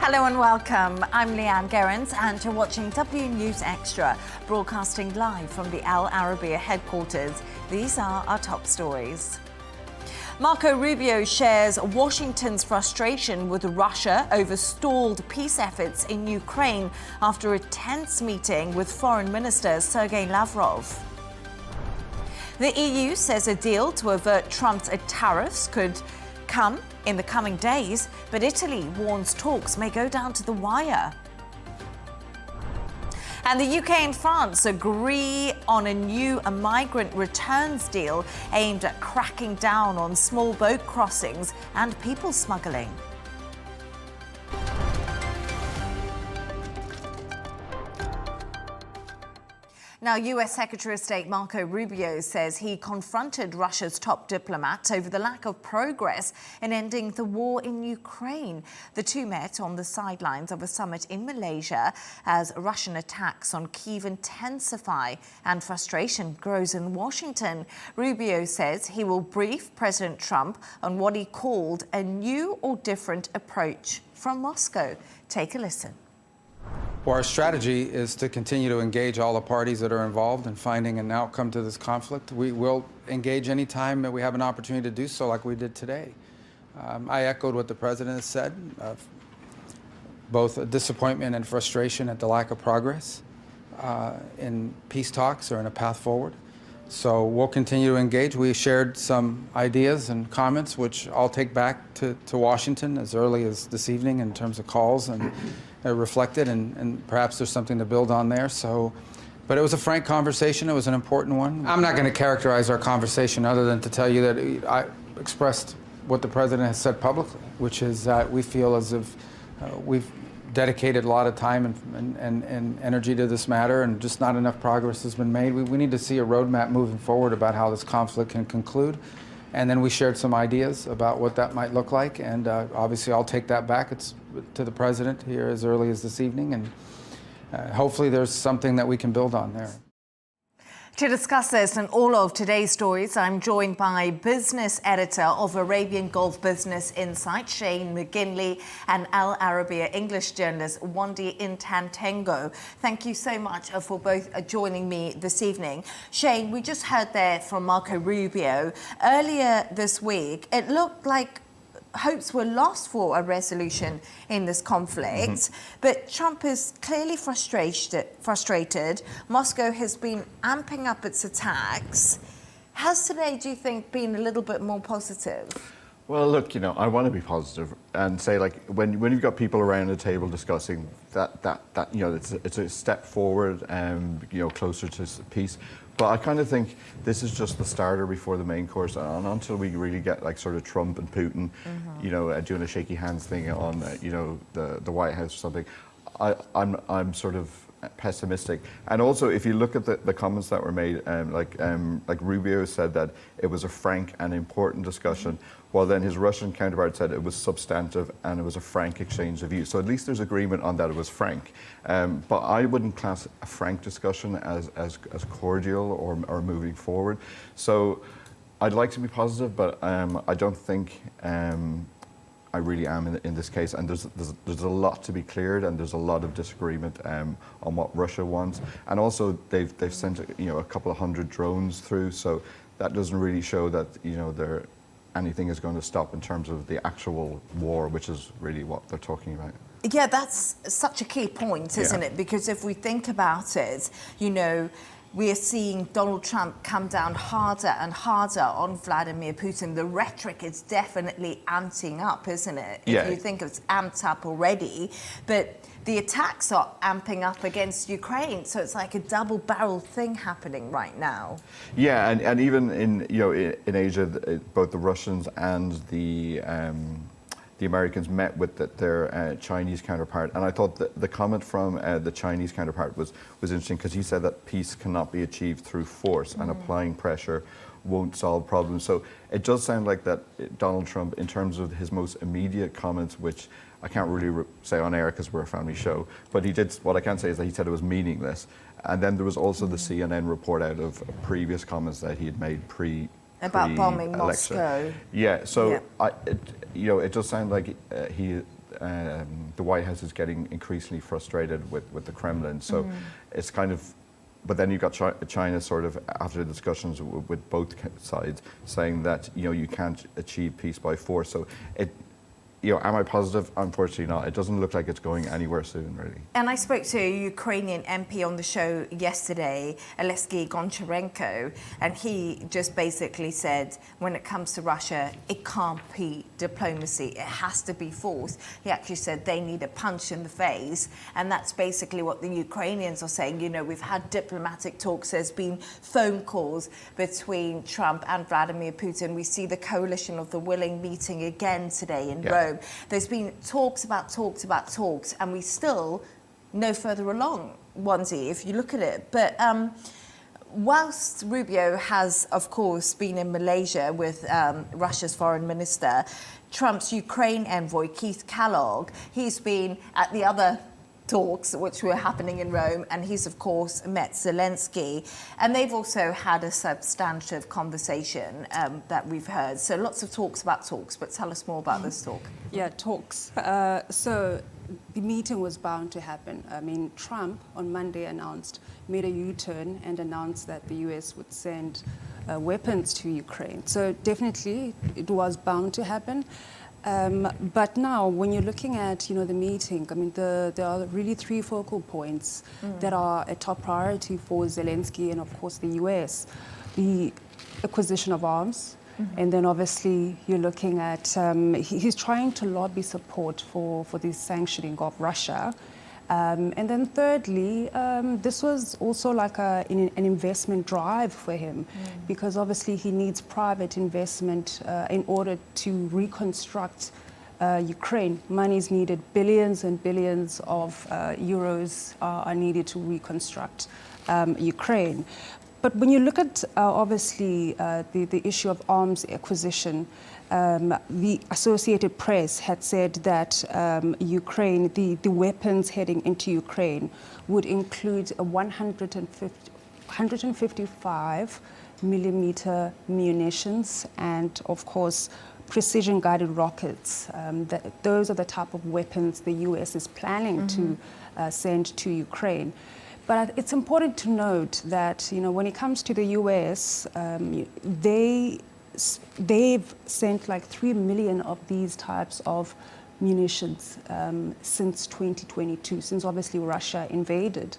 Hello and welcome. I'm Leigh-Ann Gerrans and you're watching W News Extra, broadcasting live from the Al Arabiya headquarters. These are our top stories. Marco Rubio shares Washington's frustration with Russia over stalled peace efforts in Ukraine after a tense meeting with Foreign Minister Sergei Lavrov. The EU says a deal to avert Trump's tariffs could come in the coming days, but Italy warns talks may go down to the wire. And the UK and France agree on a new migrant returns deal aimed at cracking down on small boat crossings and people smuggling. Now, US Secretary of State Marco Rubio says he confronted Russia's top diplomat over the lack of progress in ending the war in Ukraine. The two met on the sidelines of a summit in Malaysia as Russian attacks on Kyiv intensify and frustration grows in Washington. Rubio says he will brief President Trump on what he called a new or different approach from Moscow. Take a listen. Well, our strategy is to continue to engage all the parties that are involved in finding an outcome to this conflict. We will engage any time that we have an opportunity to do so, like we did today. I echoed what the President has said, both disappointment and frustration at the lack of progress in peace talks or in a path forward. So we'll continue to engage. We shared some ideas and comments, which I'll take back to Washington as early as this evening in terms of calls and reflected, and perhaps there's something to build on there. So, but it was a frank conversation. It was an important one. I'm not going to characterize our conversation other than to tell you that I expressed what the President has said publicly, which is that we feel as if we've dedicated a lot of time and energy to this matter, and just not enough progress has been made. We need to see a roadmap moving forward about how this conflict can conclude. And then we shared some ideas about what that might look like, and obviously I'll take that back to the President here as early as this evening, and hopefully there's something that we can build on there. To discuss this and all of today's stories, I'm joined by business editor of Arabian Gulf Business Insight, Shane McGinley, and Al Arabiya English journalist Wandi Ntengento. Thank you so much for both joining me this evening. Shane, we just heard there from Marco Rubio. Earlier this week, it looked like hopes were lost for a resolution in this conflict, but Trump is clearly frustrated. Moscow has been amping up its attacks. Has today, do you think, been a little bit more positive? Well, look, I want to be positive and say, like, when you've got people around the table discussing that it's a step forward, closer to peace. But I kind of think this is just the starter before the main course, and until we really get like sort of Trump and Putin, doing a shaky hands thing on, the White House or something, I'm sort of pessimistic. And also, if you look at the comments that were made, like Rubio said that it was a frank and important discussion, while then his Russian counterpart said it was substantive and it was a frank exchange of views. So at least there's agreement on that it was frank. But I wouldn't class a frank discussion as cordial or moving forward. So I'd like to be positive, but I don't think I really am in this case, and there's a lot to be cleared, and there's a lot of disagreement on what Russia wants, and also they've sent a couple of hundred drones through, so that doesn't really show that anything is going to stop in terms of the actual war, which is really what they're talking about. Yeah, that's such a key point, isn't it? Because if we think about it, we are seeing Donald Trump come down harder and harder on Vladimir Putin. The rhetoric is definitely amping up, isn't it? Yeah. If you think it's amped up already, but the attacks are amping up against Ukraine. So it's like a double-barreled thing happening right now. Yeah, and even in Asia, both the Russians and the Americans met with their Chinese counterpart, and I thought that the comment from the Chinese counterpart was interesting, because he said that peace cannot be achieved through force, and applying pressure won't solve problems. So it does sound like that Donald Trump, in terms of his most immediate comments, which I can't really say on air because we're a family show, but he did, what I can say is that he said it was meaningless. And then there was also the CNN report out of previous comments that he had made about bombing Moscow. Yeah, so yeah. It does sound like the White House is getting increasingly frustrated with the Kremlin. So it's kind of, but then you've got China sort of, after the discussions with both sides, saying that, you know, you can't achieve peace by force. So you know, am I positive? Unfortunately not. It doesn't look like it's going anywhere soon, really. And I spoke to a Ukrainian MP on the show yesterday, Oleksiy Goncharenko, and he just basically said, when it comes to Russia, it can't be diplomacy. It has to be force. He actually said they need a punch in the face. And that's basically what the Ukrainians are saying. You know, we've had diplomatic talks. There's been phone calls between Trump and Vladimir Putin. We see the coalition of the willing meeting again today in Rome. There's been talks, and we still no further along, Wandi, if you look at it. But whilst Rubio has, of course, been in Malaysia with Russia's foreign minister, Trump's Ukraine envoy, Keith Kellogg, he's been at the other talks which were happening in Rome, and he's of course met Zelensky, and they've also had a substantive conversation that we've heard. So lots of talks, but tell us more about this talk. Yeah, talks. So the meeting was bound to happen. I mean, Trump on Monday made a U-turn and announced that the US would send weapons to Ukraine. So definitely it was bound to happen. But now, when you're looking at, you know, the meeting, I mean, there are really three focal points that are a top priority for Zelensky and, of course, the US. The acquisition of arms, and then obviously you're looking at, he's trying to lobby support for the sanctioning of Russia. And then thirdly, this was also like an investment drive for him, because obviously he needs private investment in order to reconstruct Ukraine. Money is needed, billions and billions of euros are needed to reconstruct Ukraine. But when you look at obviously the issue of arms acquisition, the Associated Press had said that Ukraine, the weapons heading into Ukraine would include a 155 millimeter munitions and, of course, precision-guided rockets. Those are the type of weapons the US is planning to send to Ukraine. But it's important to note that, you know, when it comes to the US, they've sent like 3 million of these types of munitions since 2022, since obviously Russia invaded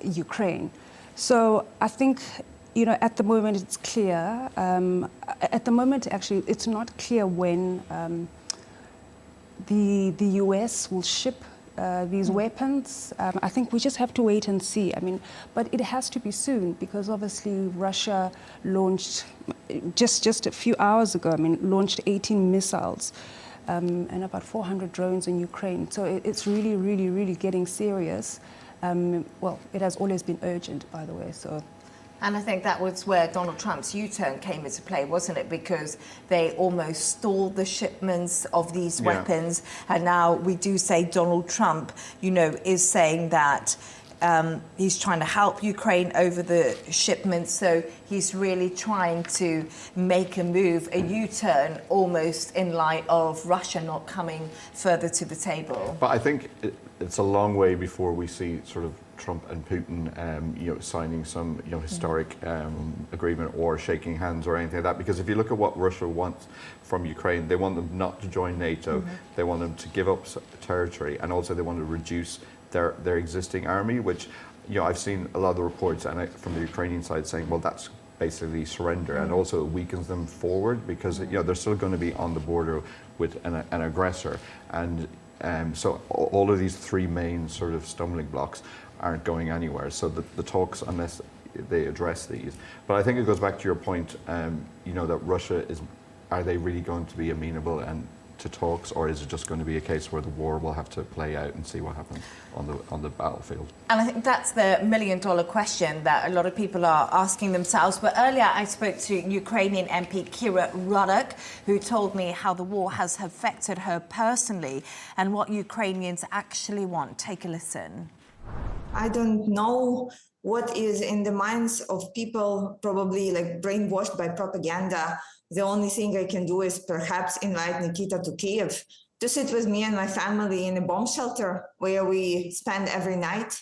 Ukraine. So I think, you know, at the moment it's clear. At the moment, actually, it's not clear when the US will ship these weapons. I think we just have to wait and see. I mean, but it has to be soon, because obviously Russia launched just a few hours ago, launched 18 missiles and about 400 drones in Ukraine. So it's really, really, really getting serious. Well, it has always been urgent, by the way, so. And I think that was where Donald Trump's U-turn came into play, wasn't it? Because they almost stalled the shipments of these weapons. And now we do say Donald Trump, you know, is saying that he's trying to help Ukraine over the shipments. So he's really trying to make a move, a U-turn, almost in light of Russia not coming further to the table. But I think it's a long way before we see sort of Trump and Putin, you know, signing some, you know, historic agreement or shaking hands or anything like that. Because if you look at what Russia wants from Ukraine, they want them not to join NATO. They want them to give up territory, and also they want to reduce their existing army. Which, you know, I've seen a lot of the reports from the Ukrainian side saying, well, that's basically surrender, and also it weakens them forward, because, you know, they're still going to be on the border with an aggressor, and so all of these three main sort of stumbling blocks aren't going anywhere. So the talks, unless they address these. But I think it goes back to your point, you know, that Russia are they really going to be amenable to talks, or is it just going to be a case where the war will have to play out and see what happens on the battlefield? And I think that's the million-dollar question that a lot of people are asking themselves. But earlier I spoke to Ukrainian MP Kira Ruddock, who told me how the war has affected her personally and what Ukrainians actually want. Take a listen. I don't know what is in the minds of people, probably like brainwashed by propaganda. The only thing I can do is perhaps invite Nikita to Kiev to sit with me and my family in a bomb shelter where we spend every night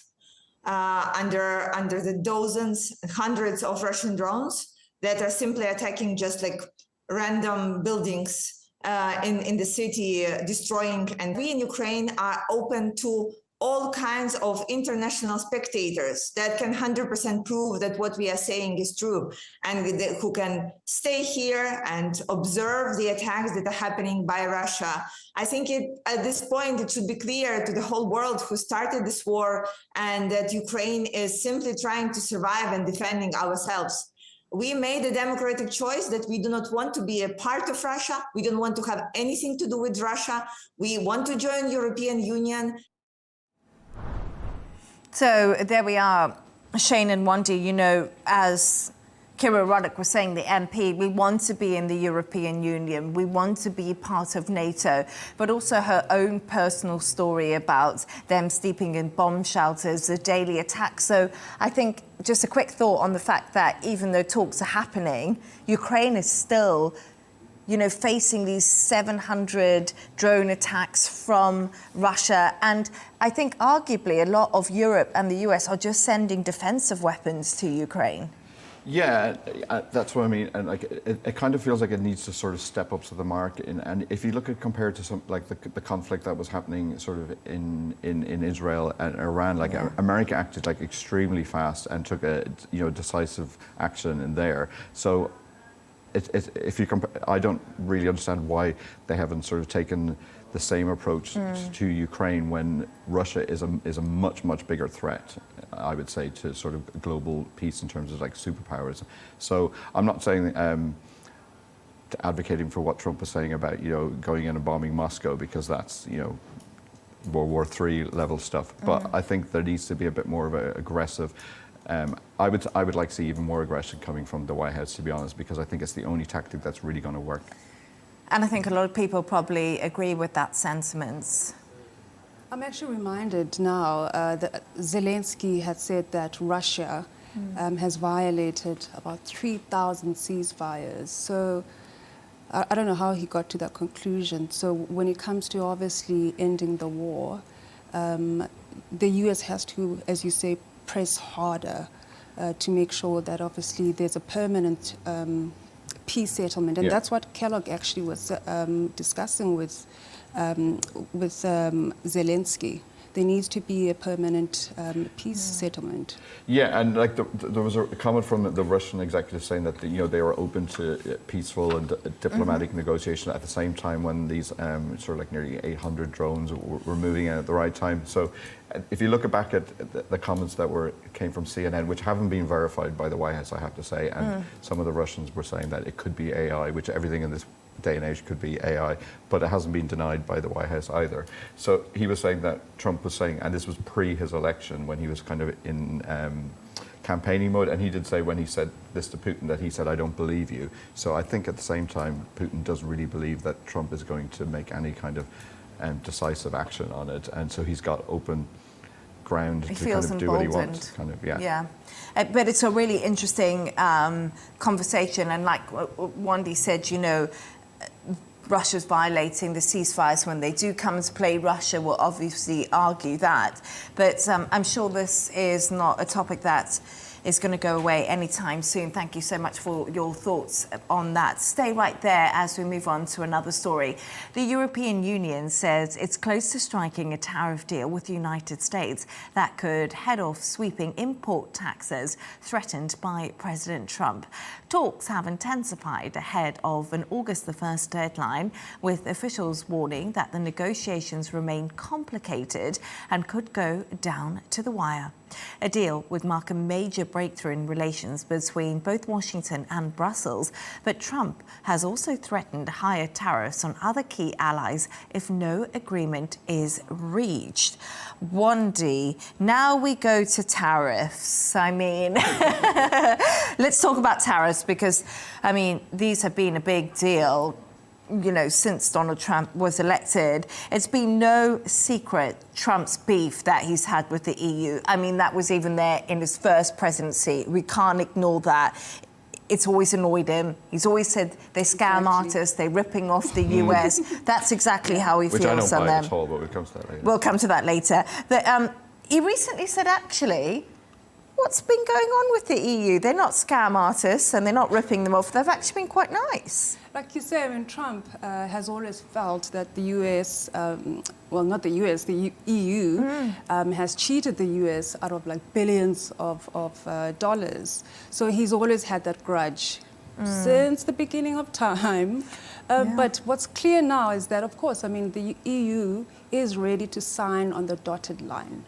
under the dozens, hundreds of Russian drones that are simply attacking just like random buildings in the city, destroying. And we in Ukraine are open to all kinds of international spectators that can 100% prove that what we are saying is true, and who can stay here and observe the attacks that are happening by Russia. I think at this point, it should be clear to the whole world who started this war, and that Ukraine is simply trying to survive and defending ourselves. We made a democratic choice that we do not want to be a part of Russia. We don't want to have anything to do with Russia. We want to join European Union. So there we are, Shane and Wandi. You know, as Kira Ruddock was saying, the MP, we want to be in the European Union. We want to be part of NATO, but also her own personal story about them sleeping in bomb shelters, the daily attacks. So I think just a quick thought on the fact that even though talks are happening, Ukraine is still, you know, facing these 700 drone attacks from Russia. And I think arguably a lot of Europe and the US are just sending defensive weapons to Ukraine. Yeah, that's what I mean, and like it kind of feels like it needs to sort of step up to the mark. And if you look at compared to some like the conflict that was happening sort of in Israel and Iran, like America acted like extremely fast and took a decisive action in there. So if you compare, I don't really understand why they haven't sort of taken the same approach to Ukraine when Russia is a much bigger threat, I would say, to sort of global peace in terms of like superpowers. So I'm not saying advocating for what Trump was saying about going in and bombing Moscow, because that's World War III level stuff. But I think there needs to be a bit more of an aggressive. I would like to see even more aggression coming from the White House, to be honest, because I think it's the only tactic that's really going to work. And I think a lot of people probably agree with that sentiment. I'm actually reminded now that Zelensky had said that Russia has violated about 3,000 ceasefires. So I don't know how he got to that conclusion. So when it comes to obviously ending the war, the US has to, as you say, press harder to make sure that obviously there's a permanent peace settlement, and that's what Kellogg actually was discussing with Zelensky. There needs to be a permanent peace settlement. Yeah, and like there was a comment from the Russian executive saying that they were open to peaceful and diplomatic negotiation at the same time when these sort of like nearly 800 drones were moving in at the right time. So if you look back at the comments that came from CNN, which haven't been verified by the White House, I have to say, and some of the Russians were saying that it could be AI, which everything in this day and age could be AI, but it hasn't been denied by the White House either. So he was saying that Trump was saying, and this was pre his election when he was kind of in campaigning mode, and he did say when he said this to Putin that he said, "I don't believe you." So I think at the same time, Putin does really believe that Trump is going to make any kind of decisive action on it, and so he's got open ground to kind of do what he wants. Kind of, yeah. But it's a really interesting conversation, and like Wandi said, Russia's violating the ceasefires. When they do come to play, Russia will obviously argue that. But I'm sure this is not a topic that is going to go away anytime soon. Thank you so much for your thoughts on that. Stay right there as we move on to another story. The European Union says it's close to striking a tariff deal with the United States that could head off sweeping import taxes threatened by President Trump. Talks have intensified ahead of an August the 1st deadline, with officials warning that the negotiations remain complicated and could go down to the wire. A deal would mark a major breakthrough in relations between both Washington and Brussels, but Trump has also threatened higher tariffs on other key allies if no agreement is reached. Wandi, now we go to tariffs. I mean, let's talk about tariffs because, I mean, these have been a big deal. Since Donald Trump was elected. It's been no secret, Trump's beef that he's had with the EU. I mean, that was even there in his first presidency. We can't ignore that. it's always annoyed him. He's always said they're scam artists, they're ripping off the US. That's exactly how he Which feels I don't on buy them. at all, but we'll come to that later. We'll come to that later. He recently said, actually, what's been going on with the EU? They're not scam artists and they're not ripping them off. They've actually been quite nice. Like you say, I mean, Trump has always felt that the US, well, not the US, the EU has cheated the US out of like billions of dollars. So he's always had that grudge since the beginning of time. But what's clear now is that, of course, I mean, the EU is ready to sign on the dotted line.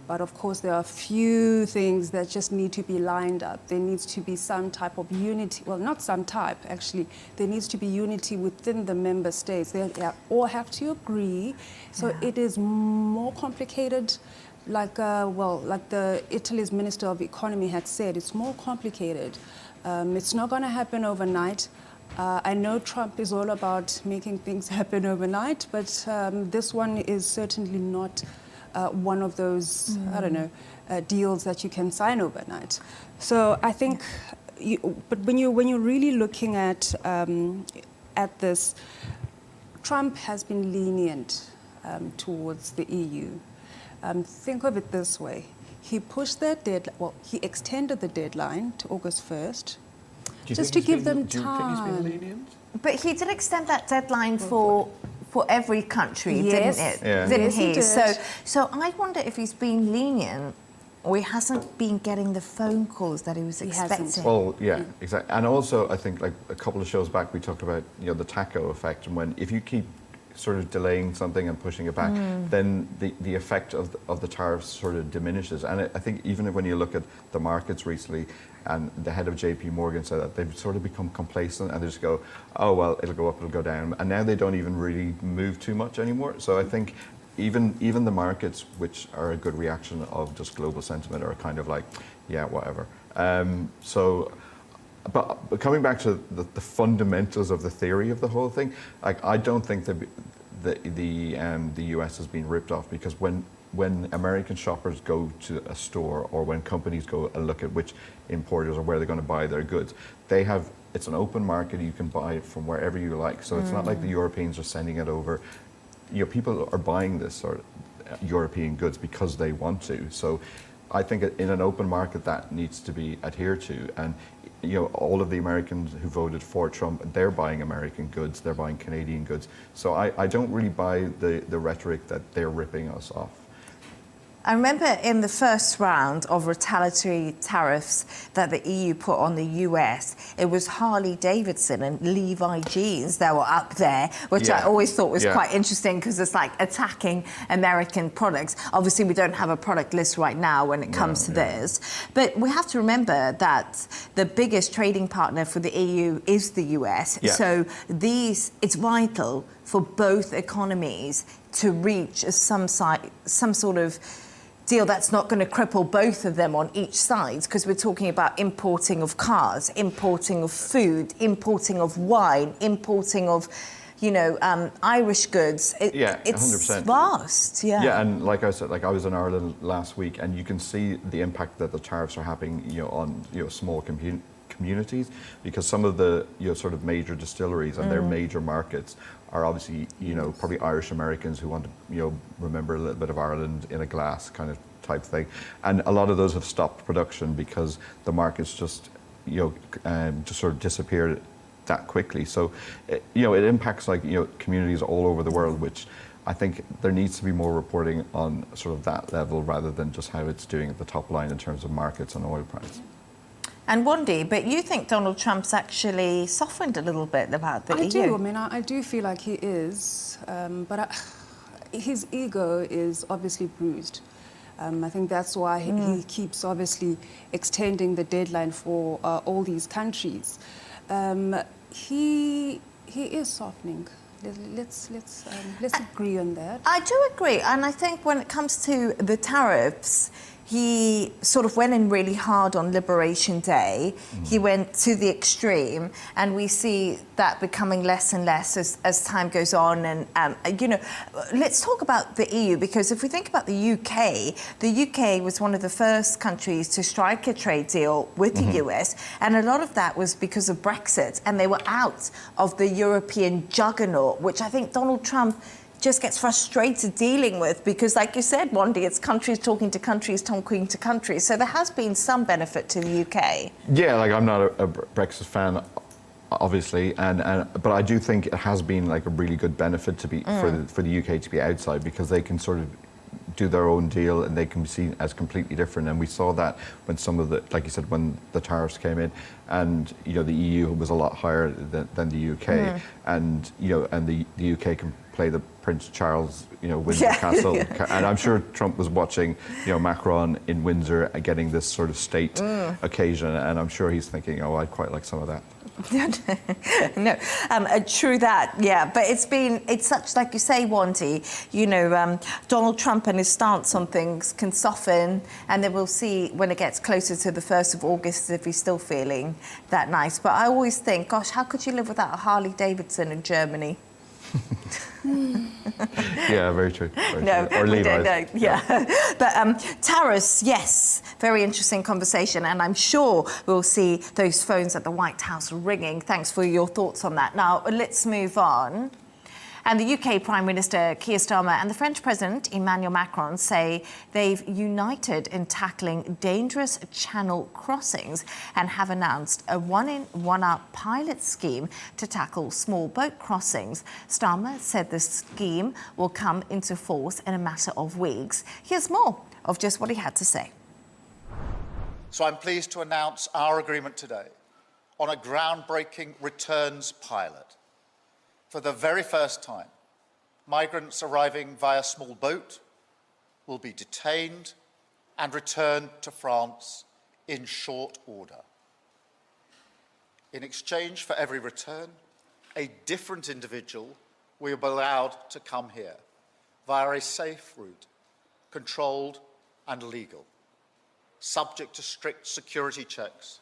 But of course, there are a few things that just need to be lined up. There needs to be some type of unity. Well, not some type, actually. There needs to be unity within the member states. They all have to agree. So it is more complicated. Like, like the Italy's Minister of Economy had said, it's more complicated. It's not going to happen overnight. I know Trump is all about making things happen overnight, but this one is certainly not one of those, I don't know, deals that you can sign overnight. So I think, but when you're really looking at this, Trump has been lenient towards the EU. Think of it this way: he pushed that deadline. Well, he extended the deadline to August 1st, just to give them time. Do you think he's been lenient? But he did extend that deadline for every country, Yes. didn't it? Yeah. Didn't Yes, he he? did. So I wonder if he's been lenient or he hasn't been getting the phone calls that he was expecting. hasn't. Well, yeah, exactly. And also, I think like a couple of shows back, we talked about the taco effect, and if you keep sort of delaying something and pushing it back, then the effect of the tariffs sort of diminishes. And I think even when you look at the markets recently, and the head of JP Morgan said that they've sort of become complacent and they just go, oh, well, it'll go up, it'll go down. And now they don't even really move too much anymore. So I think even the markets, which are a good reaction of just global sentiment, are kind of like, yeah, whatever. But coming back to the fundamentals of the theory of the whole thing, like I don't think that the US has been ripped off, because when American shoppers go to a store, or when companies go and look at which importers or where they're going to buy their goods, it's an open market. You can buy it from wherever you like. So it's not like the Europeans are sending it over. People are buying this sort of European goods because they want to. So I think in an open market that needs to be adhered to. And all of the Americans who voted for Trump, they're buying American goods, they're buying Canadian goods. So I don't really buy the rhetoric that they're ripping us off. I remember in the first round of retaliatory tariffs that the EU put on the US, it was Harley Davidson and Levi jeans that were up there, which I always thought was quite interesting, because it's like attacking American products. Obviously, we don't have a product list right now when it comes to this, but we have to remember that the biggest trading partner for the EU is the US. So it's vital for both economies to reach some sort of deal that's not going to cripple both of them on each side, because we're talking about importing of cars, importing of food, importing of wine, importing of, Irish goods. It's 100%. vast. Yeah, and like I said, I was in Ireland last week, and you can see the impact that the tariffs are having, on small communities, because some of the sort of major distilleries and their major markets are obviously probably Irish Americans who want to remember a little bit of Ireland in a glass kind of type thing, and a lot of those have stopped production because the markets just just sort of disappeared that quickly. So it impacts communities all over the world, which I think there needs to be more reporting on sort of that level rather than just how it's doing at the top line in terms of markets and oil price. And Wandi, but you think Donald Trump's actually softened a little bit about the EU? I do. I mean, I do feel like he is, but his ego is obviously bruised. I think that's why he keeps obviously extending the deadline for all these countries. He is softening. Let's agree on that. I do agree, and I think when it comes to the tariffs, he sort of went in really hard on Liberation Day. He went to the extreme, and we see that becoming less and less as time goes on. And you know, let's talk about the EU, because if we think about the UK was one of the first countries to strike a trade deal with the US, and a lot of that was because of Brexit, and they were out of the European juggernaut, which I think Donald Trump just gets frustrated dealing with, because like you said, Wandi, it's countries talking to countries, talking to countries. So there has been some benefit to the UK. Yeah, like I'm not a Brexit fan, obviously, but I do think it has been like a really good benefit to be for the UK to be outside, because they can sort of do their own deal and they can be seen as completely different. And we saw that when some of the, like you said, when the tariffs came in, and you know the EU was a lot higher than the UK, and you know, and the UK can play the Prince Charles, you know, Windsor Castle, and I'm sure Trump was watching, you know, Macron in Windsor getting this sort of state occasion, and I'm sure he's thinking, oh, I'd quite like some of that. No, true that, yeah. But it's such, like you say, Wandi, you know, Donald Trump and his stance on things can soften, and then we'll see when it gets closer to the 1st of August if he's still feeling that nice. But I always think, gosh, how could you live without a Harley Davidson in Germany? Yeah, very true. Very No, true. Or Levi's. yeah. But tariffs, yes, very interesting conversation, and I'm sure we'll see those phones at the White House ringing. Thanks for your thoughts on that. Now, let's move on. And the UK Prime Minister Keir Starmer and the French President Emmanuel Macron say they've united in tackling dangerous channel crossings and have announced a one-in, one-out pilot scheme to tackle small boat crossings. Starmer said the scheme will come into force in a matter of weeks. Here's more of just what he had to say. So I'm pleased to announce our agreement today on a groundbreaking returns pilot. For the very first time, migrants arriving via small boat will be detained and returned to France in short order. In exchange for every return, a different individual will be allowed to come here via a safe route, controlled and legal, subject to strict security checks,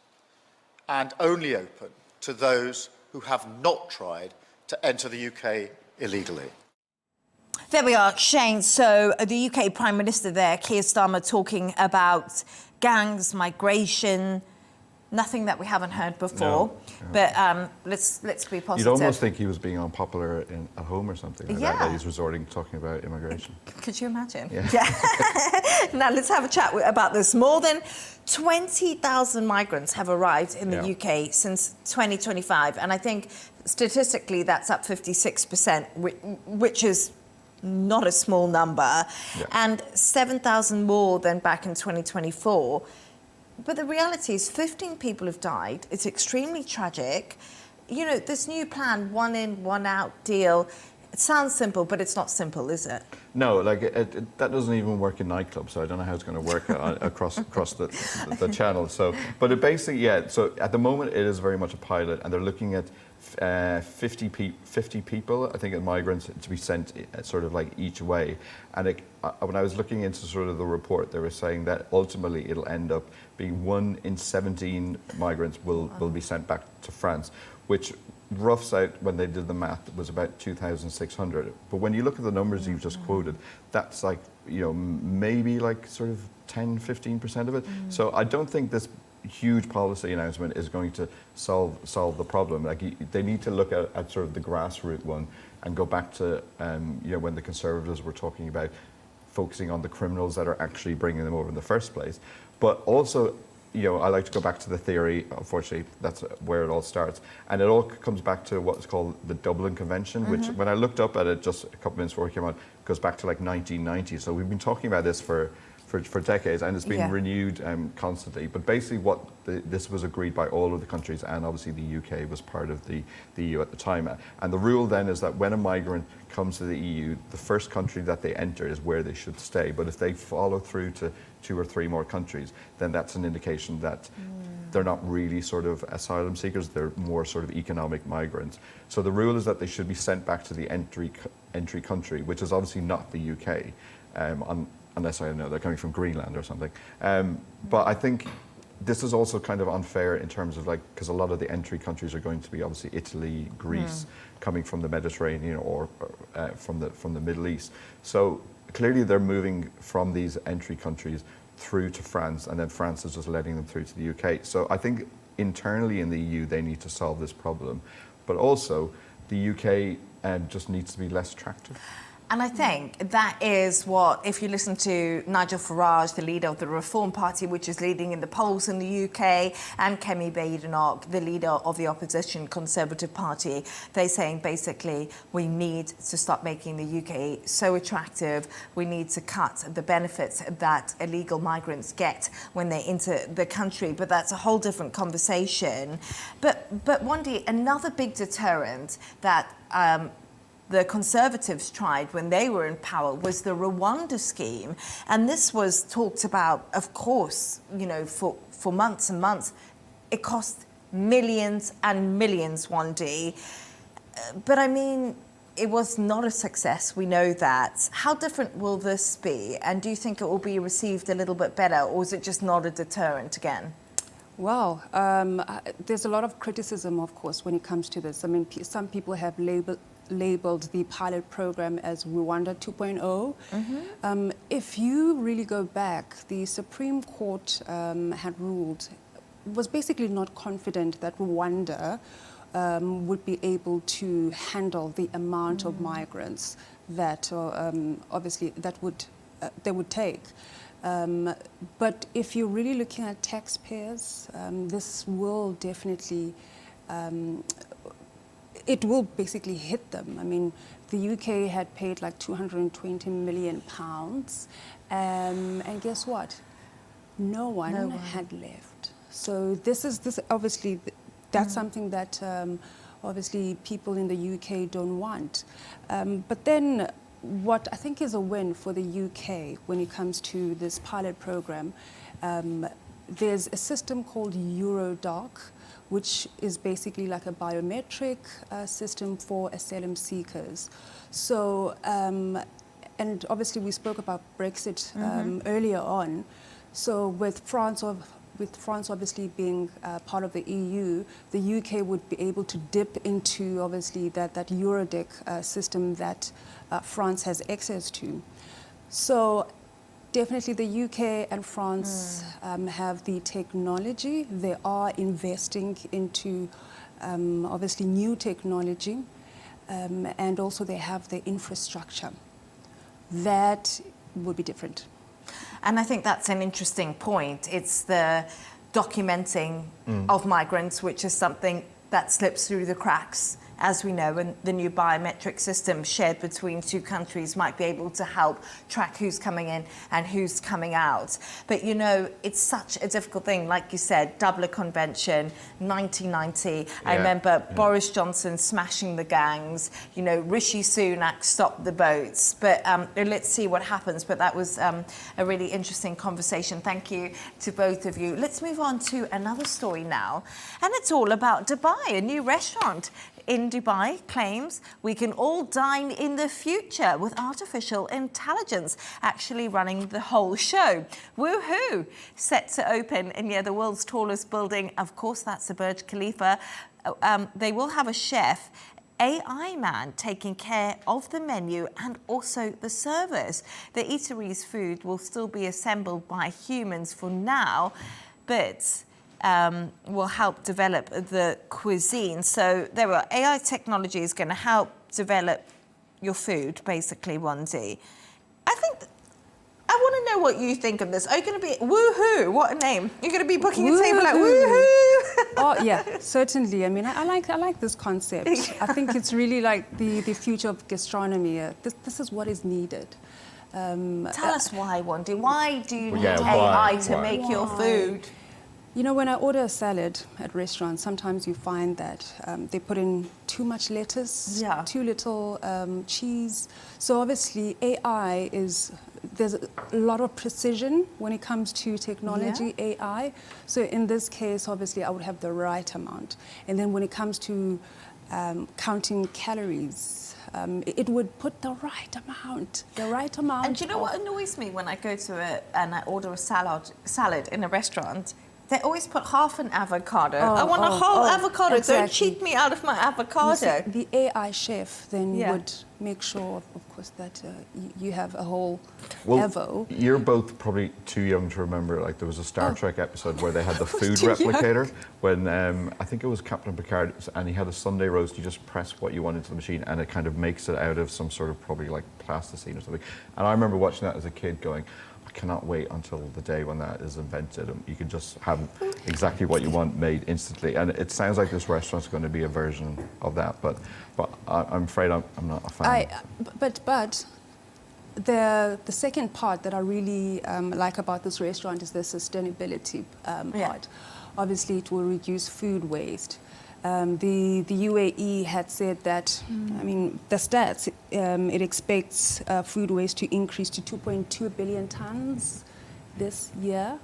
and only open to those who have not tried to enter the UK illegally. There we are, Shane. So the UK Prime Minister there, Keir Starmer, talking about gangs, migration, nothing that we haven't heard before. No. But let's be positive. You'd almost think he was being unpopular at home or something like that he's resorting to talking about immigration. Could you imagine? Yeah. Now let's have a chat about this. More than 20,000 migrants have arrived in the UK since 2025, and I think statistically that's up 56%, which is not a small number, and 7,000 more than back in 2024. But the reality is 15 people have died. It's extremely tragic. You know, this new plan, one in, one out deal, it sounds simple, but it's not simple, is it? No, like that doesn't even work in nightclubs, so I don't know how it's going to work across the channel. So, but it basically, so at the moment it is very much a pilot, and they're looking at 50 people, I think, migrants to be sent sort of like each way. And when I was looking into sort of the report, they were saying that ultimately it'll end up being 1 in 17 migrants will be sent back to France, which roughs out, when they did the math, was about 2,600. But when you look at the numbers you've just quoted, that's like, you know, maybe like sort of 10-15% of it. So I don't think this huge policy announcement is going to solve the problem. Like, they need to look at sort of the grassroots one and go back to you know, when the Conservatives were talking about focusing on the criminals that are actually bringing them over in the first place. But also, you know, I like to go back to the theory. Unfortunately, that's where it all starts, and it all comes back to what's called the Dublin Convention, which, when I looked up at it just a couple minutes before it came out, goes back to like 1990. So we've been talking about this for decades, and it's been renewed constantly. But basically this was agreed by all of the countries, and obviously the UK was part of the EU at the time. And the rule then is that when a migrant comes to the EU, the first country that they enter is where they should stay. But if they follow through to 2 or 3 more countries, then that's an indication that they're not really sort of asylum seekers, they're more sort of economic migrants. So the rule is that they should be sent back to the entry country, which is obviously not the UK. unless I know they're coming from Greenland or something. But I think this is also kind of unfair in terms of because a lot of the entry countries are going to be obviously Italy, Greece, coming from the Mediterranean or from the Middle East. So clearly they're moving from these entry countries through to France, and then France is just letting them through to the UK. So I think internally in the EU they need to solve this problem, but also the UK just needs to be less attractive. And I think that is what, if you listen to Nigel Farage, the leader of the Reform Party, which is leading in the polls in the UK, and Kemi Badenoch, the leader of the opposition Conservative Party, they're saying basically we need to stop making the UK so attractive. We need to cut the benefits that illegal migrants get when they enter the country. But that's a whole different conversation. But Wandi, another big deterrent that the Conservatives tried when they were in power was the Rwanda scheme. And this was talked about, of course, for months and months. It cost millions and millions, Wandi. But I mean, it was not a success, we know that. How different will this be? And do you think it will be received a little bit better, or is it just not a deterrent again? Well, there's a lot of criticism, of course, when it comes to this. I mean, some people have labeled the pilot program as Rwanda 2.0. If you really go back, the Supreme Court had ruled, was basically not confident that Rwanda would be able to handle the amount of migrants that obviously they would take. But if you're really looking at taxpayers, this will definitely it will basically hit them. I mean, the UK had paid like £220 million, and guess what? No one had left. So this obviously, that's something that obviously people in the UK don't want. But then what I think is a win for the UK when it comes to this pilot program, there's a system called Eurodac, which is basically like a biometric system for asylum seekers. So, and obviously we spoke about Brexit earlier on. So with France obviously being part of the EU, the UK would be able to dip into obviously that Eurodac system that France has access to. So definitely the UK and France have the technology. They are investing into obviously new technology, and also they have the infrastructure. That would be different. And I think that's an interesting point. It's the documenting of migrants, which is something that slips through the cracks. As we know, and the new biometric system shared between two countries might be able to help track who's coming in and who's coming out. But it's such a difficult thing. Like you said, Dublin Convention, 1990. I remember Boris Johnson smashing the gangs. Rishi Sunak stopped the boats. But let's see what happens. But that was a really interesting conversation. Thank you to both of you. Let's move on to another story now. And it's all about Dubai, a new restaurant in Dubai claims we can all dine in the future with artificial intelligence actually running the whole show. Woohoo! Set to open near the world's tallest building. Of course, that's the Burj Khalifa. They will have a chef, AI man taking care of the menu and also the service. The eatery's food will still be assembled by humans for now, but will help develop the cuisine. So there are AI technology is going to help develop your food, basically, Wandi. I want to know what you think of this. Are you going to be, woohoo, what a name. You're going to be booking a table like woohoo. Oh, yeah, certainly. I mean, I like this concept. I think it's really like the future of gastronomy. This is what is needed. Tell us why, Wandi. Why do you need AI to make your food? When I order a salad at restaurants, sometimes you find that they put in too much lettuce, too little cheese. So obviously AI there's a lot of precision when it comes to technology, AI. So in this case, obviously I would have the right amount. And then when it comes to counting calories. It would put the right amount. And do you know what annoys me when I go to and I order a salad in a restaurant? They always put half an avocado. I want a whole avocado. Exactly. Don't cheat me out of my avocado. You see, the AI chef then Yeah. would make sure, of course, that you have a whole Well, avo. you're both probably too young to remember. Like there was a Star Trek episode where they had the food too young. replicator. When I think it was Captain Picard, and he had a Sunday roast. You just press what you want into the machine, and it kind of makes it out of some sort of probably like plasticine or something. And I remember watching that as a kid, going, I cannot wait until the day when that is invented and you can just have exactly what you want made instantly. And it sounds like this restaurant's going to be a version of that, but I'm afraid I'm not a fan. But the second part that I really like about this restaurant is the sustainability part. Obviously, it will reduce food waste. The UAE had said that, I mean, the stats, it expects food waste to increase to 2.2 billion tons this year.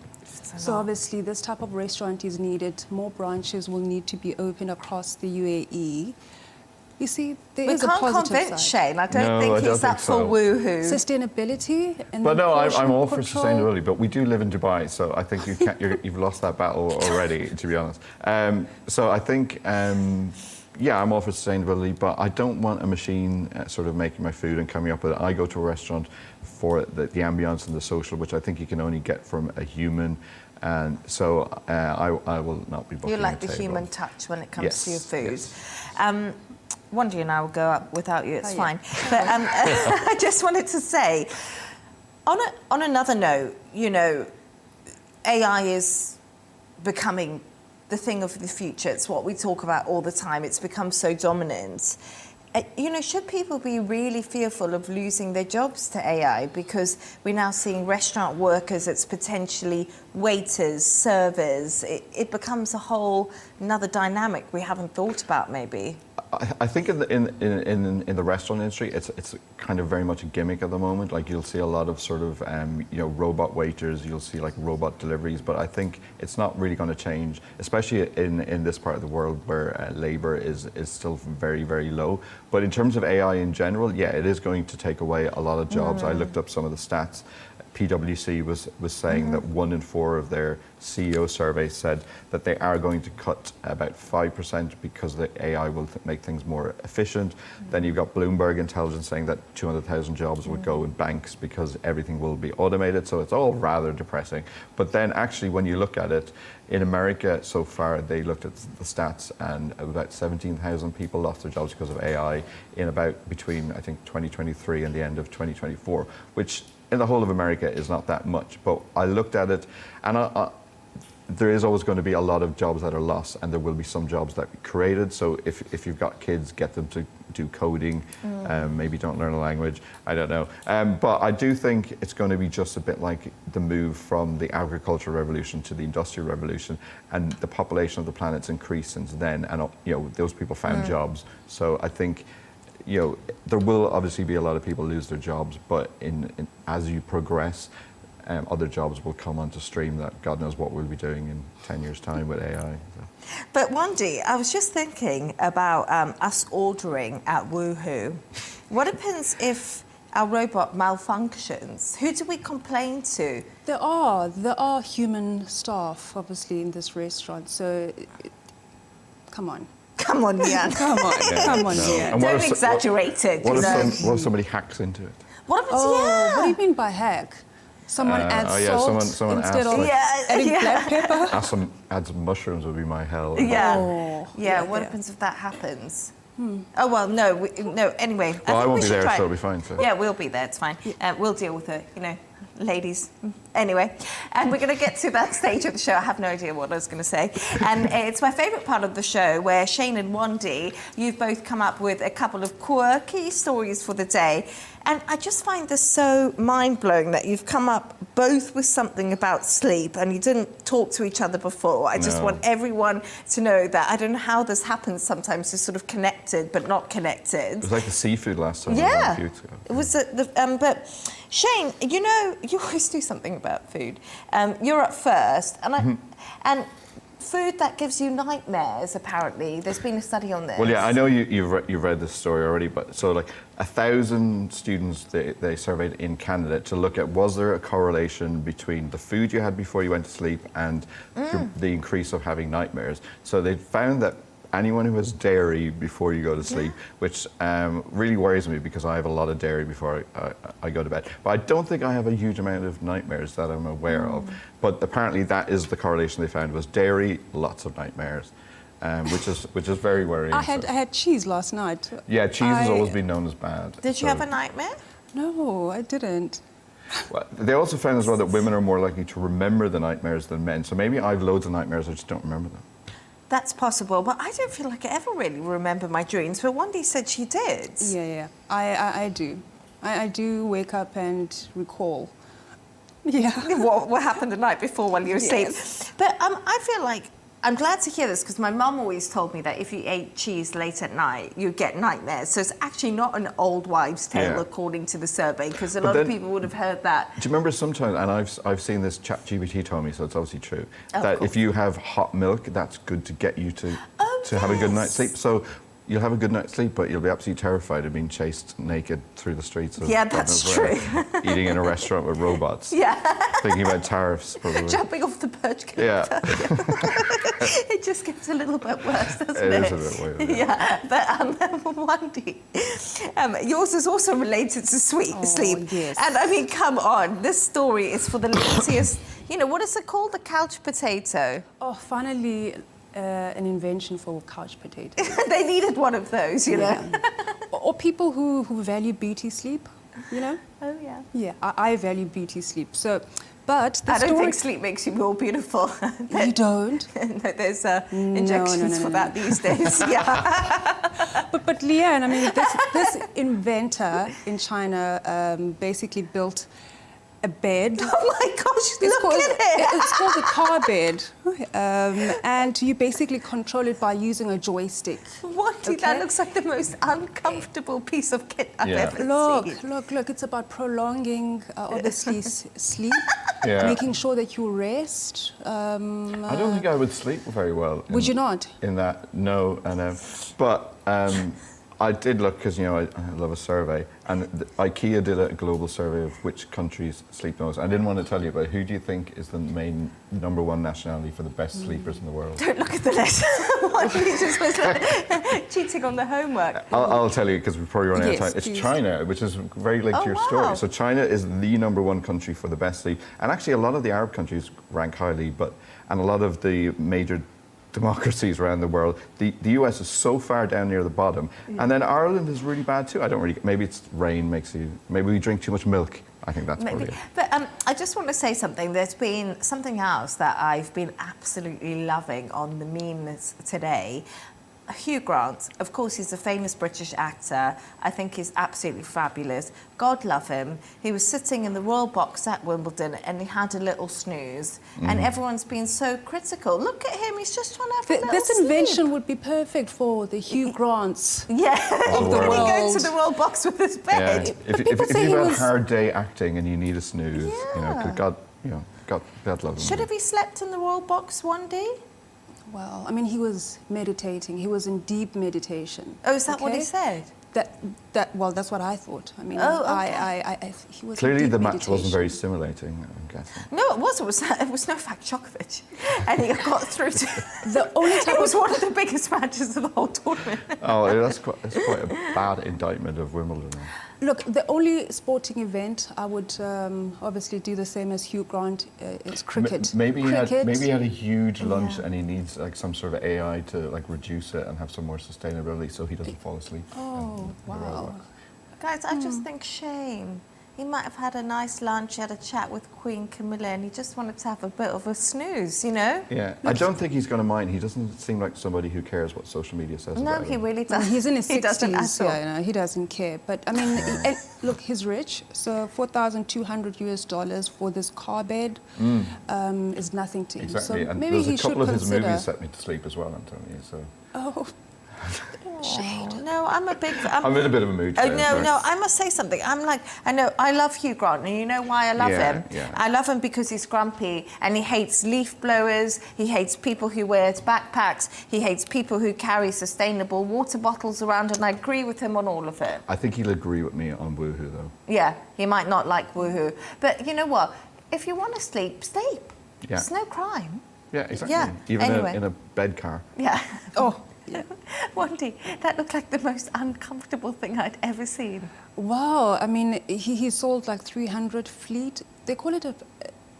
So obviously this type of restaurant is needed. More branches will need to be opened across the UAE. You see, there is a positive We can't convince side. Shane. I don't think he's up for woohoo. Sustainability and But no, I'm all for control. sustainability. But we do live in Dubai, so I think you've lost that battle already, to be honest. So I think, yeah, I'm all for sustainability, but I don't want a machine sort of making my food and coming up with it. I go to a restaurant for the ambience and the social, which I think you can only get from a human. And so I will not be booking You like a the table. human touch when it comes to your Yes, food. yes. Wandi and I will go up without you, it's fine. But I just wanted to say, on another note, you know, AI is becoming the thing of the future. It's what we talk about all the time. It's become so dominant. You know, should people be really fearful of losing their jobs to AI? Because we're now seeing restaurant workers, it's potentially waiters, servers. It becomes a whole another dynamic we haven't thought about maybe. I think in the restaurant industry, it's kind of very much a gimmick at the moment. Like you'll see a lot of sort of you know, robot waiters, you'll see like robot deliveries, but I think it's not really going to change, especially in this part of the world where labour is still very, very low. But in terms of AI in general, yeah, it is going to take away a lot of jobs. I looked up some of the stats. PwC was saying that 1 in 4 of their CEO surveys said that they are going to cut about 5% because the AI will make things more efficient. Then you've got Bloomberg Intelligence saying that 200,000 jobs would go in banks because everything will be automated. So it's all rather depressing. But then actually when you look at it, in America so far, they looked at the stats and about 17,000 people lost their jobs because of AI in about between, I think, 2023 and the end of 2024, which in the whole of America is not that much. But I looked at it and there is always going to be a lot of jobs that are lost and there will be some jobs that are created. So if you've got kids, get them to do coding, maybe don't learn a language, I don't know. But I do think it's going to be just a bit like the move from the agricultural revolution to the industrial revolution, and the population of the planet's increased since then, and you know, those people found jobs. So I think, you know, there will obviously be a lot of people lose their jobs, but as you progress, other jobs will come onto stream that God knows what we'll be doing in 10 years' time with AI. So. But Wandi, I was just thinking about us ordering at Woohoo. What happens if our robot malfunctions? Who do we complain to? There are human staff, obviously, in this restaurant. So, come on. Come on, Leigh-Ann. Come on, come on, Leigh-Ann. And Don't exaggerate it, what you know. what if somebody hacks into it? What happens? Oh, what do you mean by hack? Someone adds salt someone instead adds, of like, adding black pepper? Add some mushrooms would be my hell. What happens if that happens? Oh, well, no, anyway. Well, I won't be there, try so it'll be fine. So. Yeah, we'll be there, it's fine. We'll deal with it, you know, ladies. Anyway, and we're going to get to that stage of the show. I have no idea what I was going to say. And it's my favourite part of the show where Shane and Wandi, you've both come up with a couple of quirky stories for the day. And I just find this so mind-blowing that you've come up both with something about sleep and you didn't talk to each other before. I just want everyone to know that I don't know how this happens sometimes. You're sort of connected but not connected. It was like the seafood last time. Yeah, a few weeks ago. it was. But Shane, you know, you always do something about food. You're up first, and food that gives you nightmares, apparently. There's been a study on this. Well, yeah, I know you've read this story already, but so like 1,000 students they surveyed in Canada to look at was there a correlation between the food you had before you went to sleep and the increase of having nightmares. So they found that anyone who has dairy before you go to sleep, which really worries me because I have a lot of dairy before I go to bed. But I don't think I have a huge amount of nightmares that I'm aware of. But apparently that is the correlation they found was dairy, lots of nightmares, which is very worrying. I had cheese last night. Yeah, cheese has always been known as bad. Did you have a nightmare? No, I didn't. Well, they also found as well that women are more likely to remember the nightmares than men. So maybe I've loads of nightmares, I just don't remember them. That's possible, but I don't feel like I ever really remember my dreams. But Wandi said she did. Yeah. I do. I do wake up and recall. Yeah. What happened the night before while you were asleep. Yes. But I feel like I'm glad to hear this because my mum always told me that if you ate cheese late at night, you get nightmares. So it's actually not an old wives' tale according to the survey, because a lot of people would have heard that. Do you remember sometimes, and I've seen this, ChatGPT told me, so it's obviously true, that cool. if you have hot milk, that's good to get you to have a good night's sleep. So you'll have a good night's sleep, but you'll be absolutely terrified of being chased naked through the streets of that's true. Eating in a restaurant with robots. Yeah. Thinking about tariffs, probably. Jumping off the perch. Yeah. It just gets a little bit worse, doesn't it? It is a bit weird. Yeah, but Wandi, yours is also related to sleep. Yes. And I mean, come on, this story is for the laziest. What is it called? The couch potato. Oh, finally, an invention for couch potatoes. They needed one of those, you know. Or people who value beauty sleep, you know? Oh, yeah. Yeah, I value beauty sleep. So, but the I don't story... think sleep makes you more beautiful. You don't? No, there's injections for that these days. Yeah. But Leigh-Ann, I mean, this inventor in China basically built a bed. Oh my gosh, look at it. It's called a car bed. And you basically control it by using a joystick. Wandi, that looks like the most uncomfortable piece of kit I've ever seen. Look, it's about prolonging, obviously, sleep, Yeah. making sure that you rest. I don't think I would sleep very well. Would you not? In that, no. But I did look, because, I love a survey, and IKEA did a global survey of which countries sleep most. I didn't want to tell you, but who do you think is the main #1 nationality for the best sleepers in the world? Don't look at the list. Wandi just was like cheating on the homework. I'll tell you, because we're probably running out of time. It's please. China, which is very linked to your story. So China is the #1 country for the best sleep. And actually, a lot of the Arab countries rank highly, and a lot of the major democracies around the world, the US is so far down near the bottom, and then Ireland is really bad too. Maybe it's rain maybe we drink too much milk. I think that's probably it. But I just want to say something. There's been something else that I've been absolutely loving on the memes today. Hugh Grant, of course, he's a famous British actor. I think he's absolutely fabulous. God love him. He was sitting in the Royal Box at Wimbledon and he had a little snooze. And everyone's been so critical. Look at him, he's just trying to have a little This invention would be perfect for the Hugh Grants. Yeah, of the can he go world. to the Royal Box with his bed? Yeah. If you've had a hard day acting and you need a snooze, God love him. Should have he slept in the Royal Box one day? Well, I mean, he was meditating. He was in deep meditation. Oh, is that what he said? Well, that's what I thought. I mean, he was Clearly, in deep the match meditation. wasn't very stimulating, I'm guessing. No, it was. It was Novak Djokovic, and he got through to. The only time it was one of the biggest matches of the whole tournament. Oh, that's quite a bad indictment of Wimbledon. Look, the only sporting event I would obviously do the same as Hugh Grant is cricket. Maybe he had a huge lunch Yeah. and he needs like some sort of AI to like reduce it and have some more sustainability so he doesn't fall asleep. Oh, wow. Guys, I just think shame. He might have had a nice lunch, had a chat with Queen Camilla, and he just wanted to have a bit of a snooze, you know? Yeah, I don't think he's going to mind. He doesn't seem like somebody who cares what social media says No, about he him. really Well, doesn't. he's in his 60s. He doesn't at all. Yeah, he doesn't care. But I mean, look, he's rich. So $4,200 for this car bed is nothing to him. Exactly, So and maybe there's he a couple should of his consider. movies set me to sleep as well, Antonio. So. Oh. Shade. No, I'm a big... I'm in a bit of a mood Oh, today, no, sorry. no, I must say something. I'm like, I know, I love Hugh Grant, and you know why I love Yeah, him? yeah. I love him because he's grumpy, and he hates leaf blowers, he hates people who wear backpacks, he hates people who carry sustainable water bottles around, and I agree with him on all of it. I think he'll agree with me on woohoo, though. Yeah, he might not like woohoo. But you know what? If you want to sleep, sleep. Yeah. It's no crime. Yeah, exactly. Yeah, Even anyway. in a bed car. Yeah. Oh, Wandi, that looked like the most uncomfortable thing I'd ever seen. wow. I mean, he sold like 300 fleet. They call it a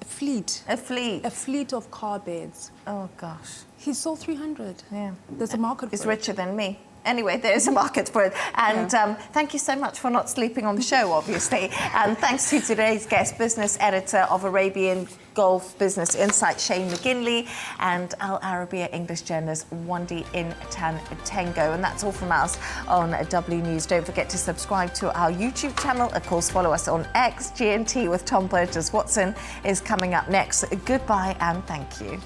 fleet. A flea. A fleet of car beds. Oh, gosh. He sold 300. Yeah. There's a market He's for it. richer than me. Anyway, there's a market for it. And thank you so much for not sleeping on the show, obviously. And thanks to today's guest, business editor of Arabian Gulf Business Insight, Shane McGinley, and Al Arabiya English journalist, Wandi Ntengento. And that's all from us on W News. Don't forget to subscribe to our YouTube channel. Of course, follow us on X, GNT with Tom Burgess Watson is coming up next. Goodbye and thank you.